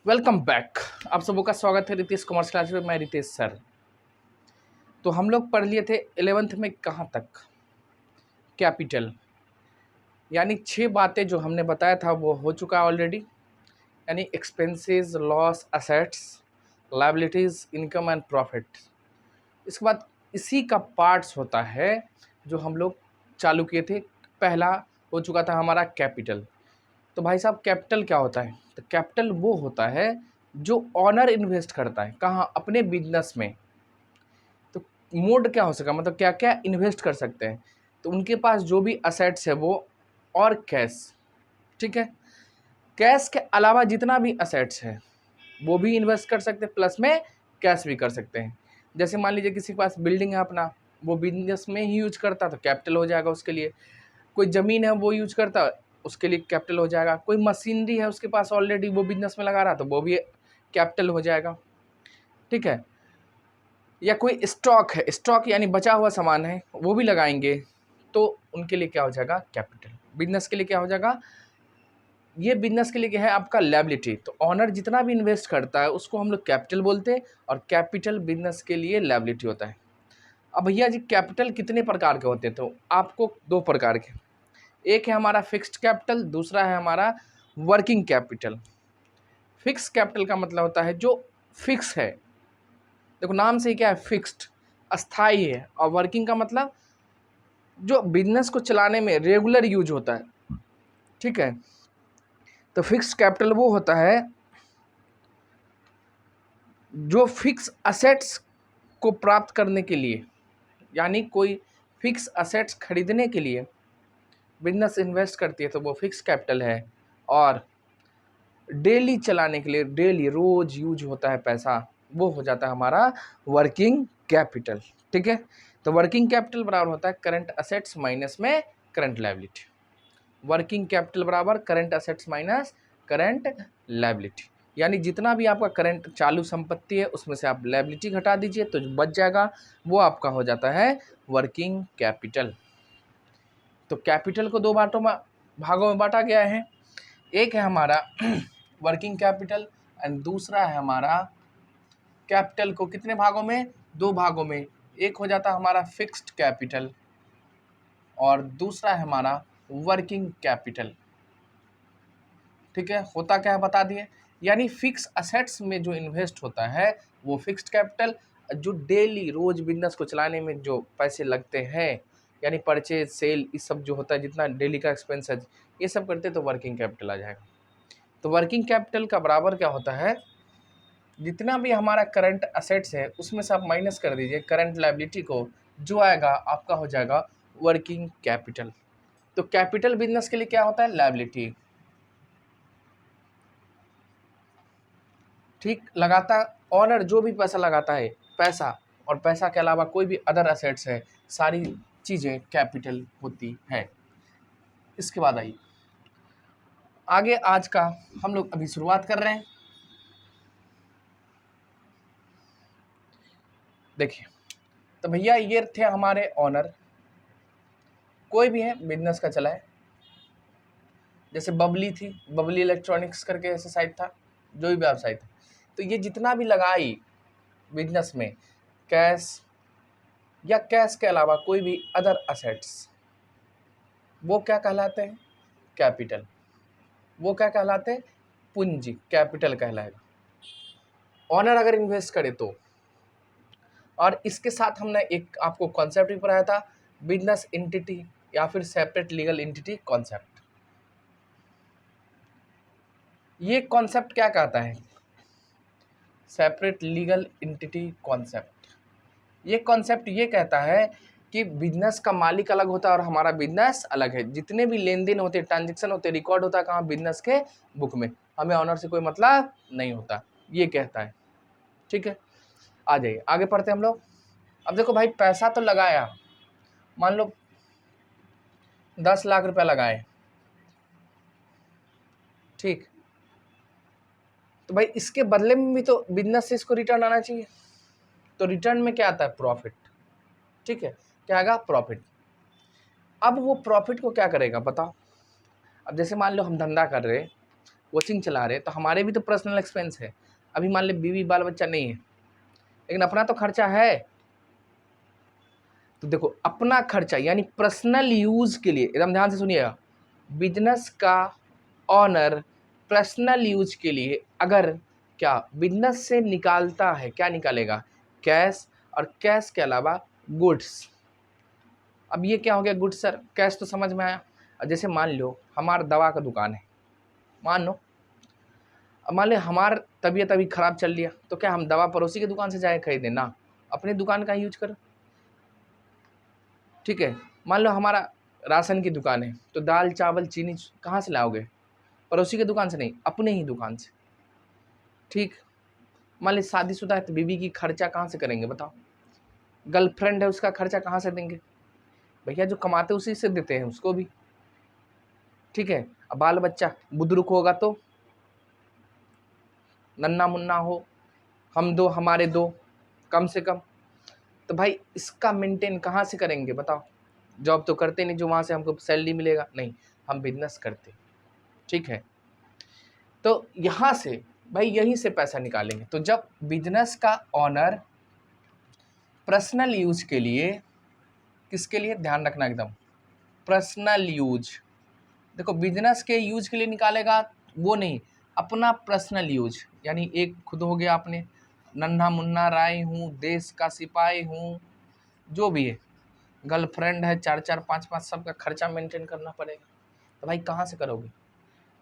Welcome back. आप सबों का स्वागत है रितेश कॉमर्स क्लास में। मैं रितेश सर। तो हम लोग पढ़ लिए थे 11th में कहाँ तक, कैपिटल, यानी 6 बातें जो हमने बताया था वो हो चुका है ऑलरेडी, यानी expenses, loss, assets, liabilities, income and profit. इसके बाद इसी का पार्ट्स होता है जो हम लोग चालू किए थे। पहला हो चुका था हमारा कैपिटल। तो भाई साहब कैपिटल क्या होता है? तो कैपिटल वो होता है जो ऑनर इन्वेस्ट करता है। कहाँ? अपने बिजनेस में। तो मोड क्या हो सका, मतलब क्या क्या इन्वेस्ट कर सकते हैं? तो उनके पास जो भी असेट्स है वो, और कैश। ठीक है, कैश के अलावा जितना भी असेट्स है वो भी इन्वेस्ट कर सकते हैं, प्लस में कैश भी कर सकते हैं। जैसे मान लीजिए किसी के पास बिल्डिंग है अपना, वो बिजनेस में ही यूज करता तो कैपिटल हो जाएगा उसके लिए। कोई ज़मीन है वो यूज करता, उसके लिए कैपिटल हो जाएगा। कोई मशीनरी है उसके पास ऑलरेडी, वो बिजनेस में लगा रहा तो वो भी कैपिटल हो जाएगा। ठीक है, या कोई स्टॉक है, स्टॉक यानी बचा हुआ सामान है, वो भी लगाएंगे तो उनके लिए क्या हो जाएगा? कैपिटल। बिजनेस के लिए क्या हो जाएगा? ये बिजनेस के लिए क्या है? आपका लायबिलिटी। तो ऑनर जितना भी इन्वेस्ट करता है उसको हम लोग कैपिटल बोलते हैं, और कैपिटल बिजनेस के लिए लायबिलिटी होता है। अब भैया जी कैपिटल कितने प्रकार के होते हैं? तो आपको 2 प्रकार के, एक है हमारा फिक्स्ड कैपिटल, दूसरा है हमारा वर्किंग कैपिटल। फिक्स कैपिटल का मतलब होता है जो फिक्स है, देखो नाम से ही क्या है, फिक्स्ड, अस्थाई है। और वर्किंग का मतलब जो बिजनेस को चलाने में रेगुलर यूज होता है। ठीक है, तो फिक्स्ड कैपिटल वो होता है जो फिक्स असेट्स को प्राप्त करने के लिए, यानी कोई फिक्स असेट्स खरीदने के लिए बिजनेस इन्वेस्ट करती है तो वो फिक्स कैपिटल है। और डेली चलाने के लिए, डेली रोज यूज होता है पैसा, वो हो जाता है हमारा वर्किंग कैपिटल। ठीक है, तो वर्किंग कैपिटल बराबर होता है करंट असेट्स माइनस में करंट लायबिलिटी। वर्किंग कैपिटल बराबर current assets minus current liability, यानी जितना भी आपका करंट चालू संपत्ति है उसमें से आप लायबिलिटी घटा दीजिए तो जो बच जाएगा वो आपका हो जाता है वर्किंग कैपिटल। तो कैपिटल को 2 भागों में बांटा गया है। एक है हमारा वर्किंग कैपिटल एंड दूसरा है हमारा, कैपिटल को कितने भागों में? 2 भागों में। एक हो जाता है हमारा फिक्स्ड कैपिटल और दूसरा है हमारा वर्किंग कैपिटल। ठीक है, होता क्या है बता दिए, यानी फिक्स असेट्स में जो इन्वेस्ट होता है वो फिक्स्ड कैपिटल, जो डेली रोज बिजनेस को चलाने में जो पैसे लगते हैं, यानी परचेज सेल, इस सब जो होता है, जितना डेली का एक्सपेंस है, ये सब करते तो वर्किंग कैपिटल आ जाएगा। तो वर्किंग कैपिटल का बराबर क्या होता है? जितना भी हमारा करंट असेट्स है उसमें से आप माइनस कर दीजिए करंट लायबिलिटी को, जो आएगा आपका हो जाएगा वर्किंग कैपिटल। तो कैपिटल बिजनेस के लिए क्या होता है? लायबिलिटी। ठीक, लगाता ऑनर जो भी पैसा लगाता है, पैसा और पैसा के अलावा कोई भी अदर असेट्स है, सारी चीज़ें कैपिटल होती है। इसके बाद आइए आगे, आज का हम लोग अभी शुरुआत कर रहे हैं। देखिए, तो भैया ये थे हमारे ऑनर, कोई भी है बिजनेस का चलाए। जैसे बबली थी, बबली इलेक्ट्रॉनिक्स करके ऐसे साइट था, जो भी वेबसाइट था। तो ये जितना भी लगाई बिजनेस में, कैश या कैश के अलावा कोई भी अदर असेट्स, वो क्या कहलाते हैं? कैपिटल। वो क्या कहलाते हैं? पूंजी, कैपिटल कहलाएगा। ऑनर अगर इन्वेस्ट करे तो। और इसके साथ हमने एक आपको कॉन्सेप्ट भी पढ़ाया था, बिजनेस एंटिटी या फिर सेपरेट लीगल एंटिटी कॉन्सेप्ट। ये कॉन्सेप्ट क्या कहता है? Separate legal entity concept. ये कॉन्सेप्ट ये कहता है कि बिजनेस का मालिक अलग होता है और हमारा बिजनेस अलग है। जितने भी लेन देन होते, ट्रांजेक्शन होते, रिकॉर्ड होता है कहाँ? बिजनेस के बुक में। हमें ऑनर से कोई मतलब नहीं होता, ये कहता है। ठीक है, आ जाइए आगे पढ़ते हैं हम लोग। अब देखो भाई, पैसा तो लगाया, मान लो 10 लाख रुपया लगाए। ठीक, तो भाई इसके बदले में भी तो बिजनेस से इसको रिटर्न आना चाहिए। तो रिटर्न में क्या आता है? प्रॉफिट। ठीक है, क्या आएगा? प्रॉफिट। अब वो प्रॉफिट को क्या करेगा बताओ? अब जैसे मान लो हम धंधा कर रहे हैं, कोचिंग चला रहे तो हमारे भी तो पर्सनल एक्सपेंस है। अभी मान ले बीवी बाल बच्चा नहीं है, लेकिन अपना तो खर्चा है। तो देखो अपना खर्चा यानी पर्सनल यूज के लिए, एकदम ध्यान से सुनिएगा, बिजनेस का ऑनर पर्सनल यूज के लिए अगर क्या बिजनेस से निकालता है, क्या निकालेगा? कैश, और कैश के अलावा गुड्स। अब ये क्या हो गया गुड्स सर? कैश तो समझ में आया। जैसे मान लो हमारा दवा का दुकान है, मान लो, अब मान लो हमार तबीयत अभी ख़राब चल रही है, तो क्या हम दवा पड़ोसी की दुकान से जाए खरीदें? ना, अपने दुकान का यूज करो। ठीक है, मान लो हमारा राशन की दुकान है, तो दाल चावल चीनी कहाँ से लाओगे? पड़ोसी की दुकान से नहीं, अपने ही दुकान से। ठीक, मान ली शादीशुदा है तो बीवी की खर्चा कहाँ से करेंगे बताओ? गर्लफ्रेंड है उसका खर्चा कहाँ से देंगे? भैया जो कमाते उसी से देते हैं उसको भी। ठीक है, अब बाल बच्चा बुजुर्ग होगा तो नन्ना मुन्ना हो, हम दो हमारे दो कम से कम, तो भाई इसका मेंटेन कहाँ से करेंगे बताओ? जॉब तो करते नहीं जो वहाँ से हमको सैलरी मिलेगा, नहीं, हम बिजनेस करते। ठीक है, तो यहाँ से भाई यहीं से पैसा निकालेंगे। तो जब बिजनेस का ऑनर पर्सनल यूज के लिए, किसके लिए ध्यान रखना एकदम, पर्सनल यूज, देखो बिजनेस के यूज के लिए निकालेगा वो नहीं, अपना पर्सनल यूज, यानी एक खुद हो गया अपने, नन्हा मुन्ना राय हूँ, देश का सिपाही हूँ, जो भी है, गर्लफ्रेंड है, 4-4 5-5 सबका खर्चा मेंटेन करना पड़ेगा। तो भाई कहाँ से करोगे?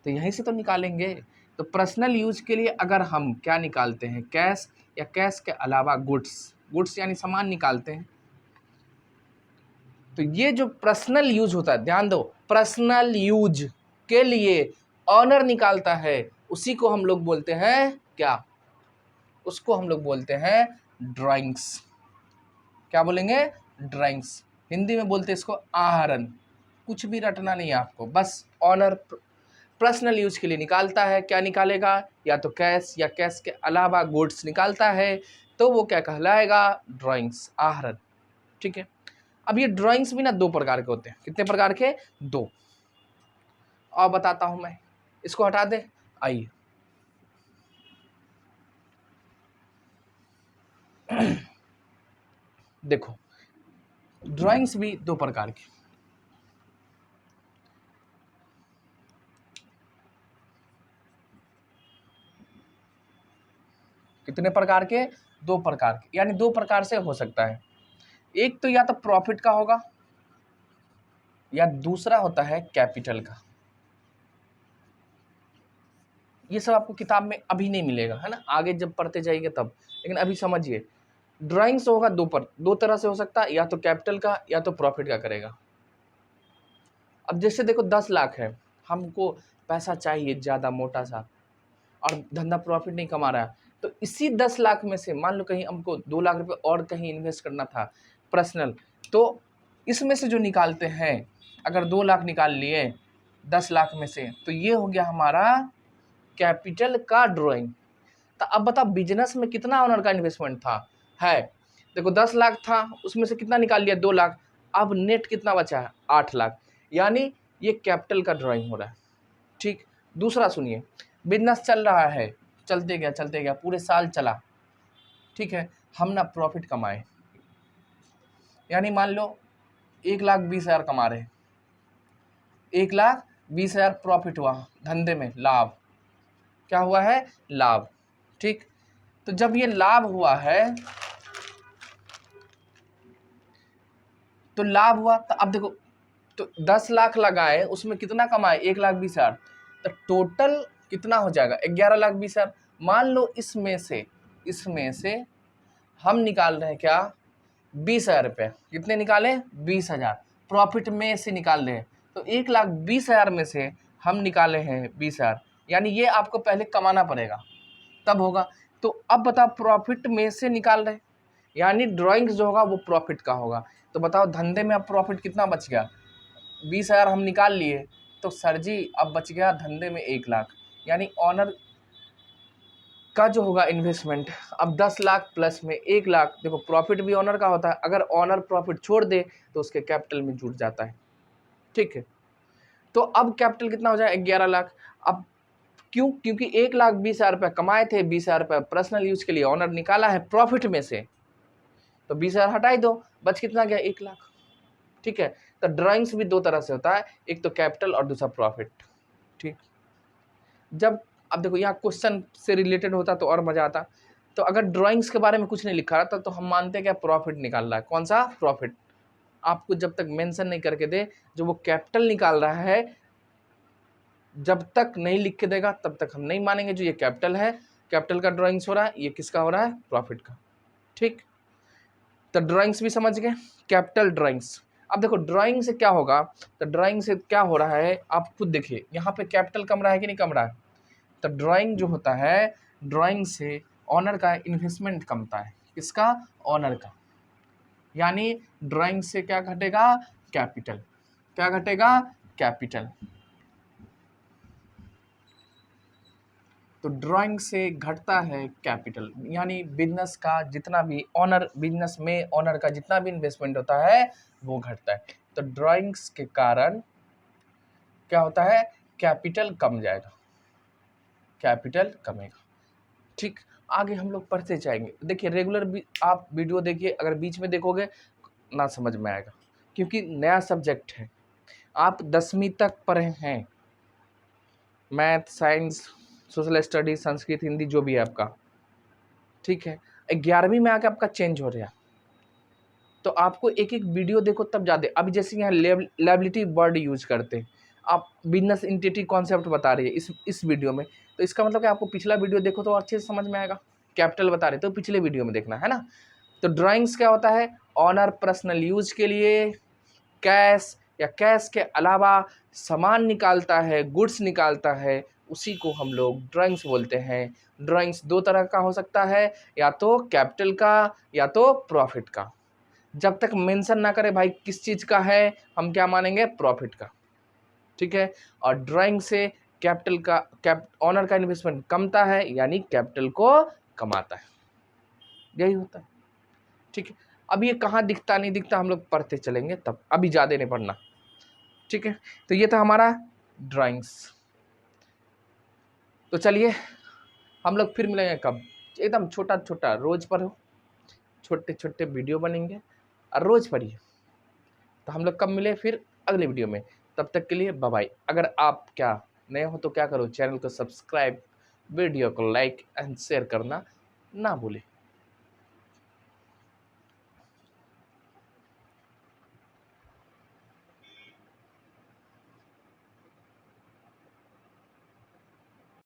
तो यहीं से तो निकालेंगे। तो पर्सनल यूज के लिए अगर हम क्या निकालते हैं, कैश, या कैश के अलावा गुड्स, गुड्स यानी सामान निकालते हैं, तो ये जो पर्सनल यूज होता है, ध्यान दो, पर्सनल यूज के लिए ऑनर निकालता है, उसी को हम लोग बोलते हैं क्या? उसको हम लोग बोलते हैं ड्राइंग्स। क्या बोलेंगे? ड्राइंग्स। हिंदी में बोलते हैं इसको आहरण। कुछ भी रटना नहीं है आपको, बस ऑनर पर्सनल यूज के लिए निकालता है, क्या निकालेगा? या तो कैश, या कैश के अलावा गुड्स निकालता है, तो वो क्या कहलाएगा? ड्राइंग्स, आहरण। ठीक है, अब ये ड्राइंग्स भी ना दो प्रकार के होते हैं। कितने प्रकार के? दो। और बताता हूं मैं, इसको हटा दे, आइए देखो ड्राइंग्स भी दो प्रकार के। कितने प्रकार के? दो प्रकार के, यानी दो प्रकार से हो सकता है। एक तो या तो प्रॉफिट का होगा, या दूसरा होता है कैपिटल का। ये सब आपको किताब में अभी नहीं मिलेगा, है ना, आगे जब पढ़ते जाइए तब। लेकिन अभी समझिए, ड्राइंग्स होगा दो तरह से हो सकता है, या तो कैपिटल का या तो प्रॉफिट का करेगा। अब जैसे देखो 10 लाख है, हमको पैसा चाहिए ज़्यादा मोटा सा, और धंधा प्रॉफिट नहीं कमा रहा है, तो इसी 10 लाख में से मान लो कहीं हमको 2 लाख रुपए और कहीं इन्वेस्ट करना था पर्सनल, तो इसमें से जो निकालते हैं, अगर 2 लाख निकाल लिए 10 लाख में से, तो ये हो गया हमारा कैपिटल का ड्राइंग। तो अब बताओ बिजनेस में कितना ऑनर का इन्वेस्टमेंट था? है, देखो 10 लाख था, उसमें से कितना निकाल लिया? 2 लाख। अब नेट कितना बचा है? 8 लाख। यानी ये कैपिटल का ड्राइंग हो रहा है। ठीक, दूसरा सुनिए, बिजनेस चल रहा है, चलते गया पूरे साल चला। ठीक है, हम ना प्रॉफिट कमाए, यानी मान लो 1,20,000 कमा रहे, 1,20,000 प्रॉफिट हुआ धंधे में, लाभ। क्या हुआ है? लाभ। ठीक, तो जब ये लाभ हुआ है, तो लाभ हुआ, तो अब देखो, तो 10 लाख लगाए, उसमें कितना कमाए? 1,20,000, तो टोटल कितना हो जाएगा? 11,20,000। मान लो इसमें से हम निकाल रहे हैं क्या? 20,000 रुपये। कितने निकाले? 20,000 प्रॉफिट में से निकाल रहे हैं, तो 1,20,000 में से हम निकाले हैं 20,000, यानी ये आपको पहले कमाना पड़ेगा, तब होगा। तो अब बताओ प्रॉफिट में से निकाल रहे, यानी ड्राइंग्स जो होगा वो प्रॉफिट का होगा। तो बताओ धंधे में अब प्रॉफिट कितना बच गया? 20,000 हम निकाल लिए, तो सर जी अब बच गया धंधे में 1 लाख, यानी ऑनर का जो होगा इन्वेस्टमेंट अब 10 लाख प्लस में 1 लाख। देखो प्रॉफिट भी ऑनर का होता है, अगर ऑनर प्रॉफिट छोड़ दे तो उसके कैपिटल में जुड़ जाता है। ठीक है, तो अब कैपिटल कितना हो जाए? 11 लाख। अब क्यों? क्योंकि 1,20,000 रुपये कमाए थे, 20,000 रुपये पर्सनल यूज के लिए ऑनर निकाला है प्रॉफिट में से, तो 20,000 हटाई दो, बच कितना गया? 1,00,000। ठीक है, तो ड्राइंग्स भी दो तरह से होता है, एक तो कैपिटल और दूसरा प्रॉफिट। ठीक, जब अब देखो यहाँ क्वेश्चन से रिलेटेड होता तो और मजा आता। तो अगर ड्राइंग्स के बारे में कुछ नहीं लिखा रहता तो हम मानते हैं क्या प्रॉफिट निकाल रहा है। कौन सा? प्रॉफिट। आपको जब तक मेंशन नहीं करके दे जो वो कैपिटल निकाल रहा है, जब तक नहीं लिख के देगा तब तक हम नहीं मानेंगे जो ये कैपिटल है, कैपिटल का ड्राइंग्स हो रहा है, ये किसका हो रहा है? प्रॉफिट का। ठीक, तो ड्राइंग्स भी समझ गए, कैपिटल ड्राइंग्स। अब देखो ड्राइंग से क्या होगा, तो ड्राइंग से क्या हो रहा है आप खुद देखिए, यहाँ पे कैपिटल कम रहा है कि नहीं कम रहा है? तो ड्राइंग जो होता है, ड्राइंग से ऑनर का इन्वेस्टमेंट कमता है। किसका? ऑनर का। यानी ड्राइंग से क्या घटेगा? कैपिटल। क्या घटेगा? कैपिटल। तो ड्राइंग से घटता है कैपिटल, यानी बिजनेस का जितना भी ऑनर, बिजनेस में ऑनर का जितना भी इन्वेस्टमेंट होता है वो घटता है। तो ड्राइंग्स के कारण क्या होता है? कैपिटल कम जाएगा, कैपिटल कमेगा। ठीक, आगे हम लोग पढ़ते जाएंगे। देखिए रेगुलर भी आप वीडियो देखिए, अगर बीच में देखोगे ना समझ में आएगा, क्योंकि नया सब्जेक्ट है। आप 10वीं तक पढ़े हैं, math, science, social study, Sanskrit, Hindi, जो भी है आपका, ठीक है। 11वीं में आके आपका चेंज हो रहा है, तो आपको एक एक वीडियो देखो तब ज़्यादा। अभी जैसे यहाँ लायबिलिटी वर्ड यूज करते हैं, आप बिजनेस एंटिटी कॉन्सेप्ट बता रही है इस वीडियो में, तो इसका मतलब कि आपको पिछला वीडियो देखो तो अच्छे से समझ में आएगा। कैपिटल बता रहे तो पिछले वीडियो में देखना है ना। तो ड्राइंग्स क्या होता है? ऑनर पर्सनल यूज के लिए कैश या कैश के अलावा सामान निकालता है, गुड्स निकालता है, उसी को हम लोग ड्राइंग्स बोलते हैं। ड्राइंग्स दो तरह का हो सकता है, या तो कैपिटल का या तो प्रॉफिट का। जब तक मेंशन ना करे भाई किस चीज़ का है, हम क्या मानेंगे? प्रॉफिट का। ठीक है, और ड्राइंग से कैपिटल का ऑनर का इन्वेस्टमेंट कमता है, यानी कैपिटल को कमाता है, यही होता है। ठीक है, अब ये कहाँ दिखता नहीं दिखता हम लोग पढ़ते चलेंगे तब, अभी ज़्यादा नहीं पढ़ना। ठीक है, तो ये था हमारा ड्राइंग्स। तो चलिए हम लोग फिर मिलेंगे कब? एकदम छोटा छोटा रोज पढ़ो, छोटे छोटे वीडियो बनेंगे और रोज पढ़िए। तो हम लोग कब मिले फिर? अगले वीडियो में। तब तक के लिए बाय बाय। अगर आप क्या नए हो तो क्या करो, चैनल को सब्सक्राइब, वीडियो को लाइक एंड शेयर करना ना भूलें।